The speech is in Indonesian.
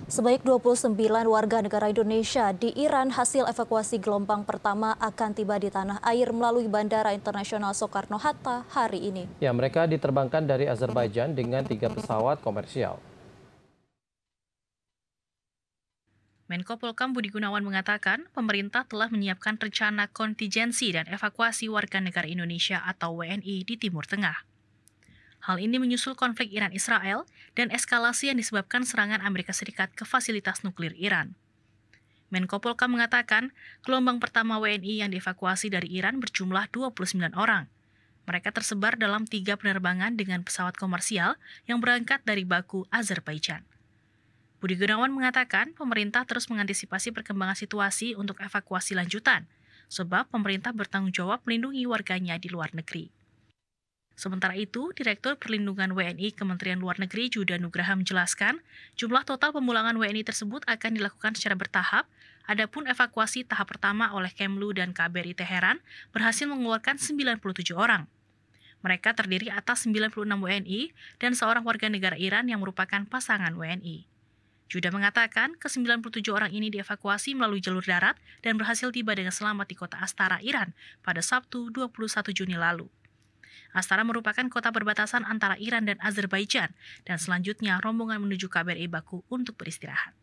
Sebanyak 29 warga negara Indonesia di Iran hasil evakuasi gelombang pertama akan tiba di tanah air melalui Bandara Internasional Soekarno-Hatta hari ini. Ya, mereka diterbangkan dari Azerbaijan dengan 3 pesawat komersial. Menko Polhukam Budi Gunawan mengatakan pemerintah telah menyiapkan rencana kontingensi dan evakuasi warga negara Indonesia atau WNI di Timur Tengah. Hal ini menyusul konflik Iran-Israel dan eskalasi yang disebabkan serangan Amerika Serikat ke fasilitas nuklir Iran. Menko Polhukam mengatakan gelombang pertama WNI yang dievakuasi dari Iran berjumlah 29 orang. Mereka tersebar dalam 3 penerbangan dengan pesawat komersial yang berangkat dari Baku, Azerbaijan. Budi Gunawan mengatakan pemerintah terus mengantisipasi perkembangan situasi untuk evakuasi lanjutan, sebab pemerintah bertanggung jawab melindungi warganya di luar negeri. Sementara itu, Direktur Perlindungan WNI Kementerian Luar Negeri Juda Nugraha menjelaskan, jumlah total pemulangan WNI tersebut akan dilakukan secara bertahap, adapun evakuasi tahap pertama oleh Kemlu dan KBRI Teheran berhasil mengeluarkan 97 orang. Mereka terdiri atas 96 WNI dan seorang warga negara Iran yang merupakan pasangan WNI. Juda mengatakan ke-97 orang ini dievakuasi melalui jalur darat dan berhasil tiba dengan selamat di kota Astara, Iran pada Sabtu 21 Juni lalu. Astara merupakan kota perbatasan antara Iran dan Azerbaijan dan selanjutnya rombongan menuju KBRI Baku untuk beristirahat.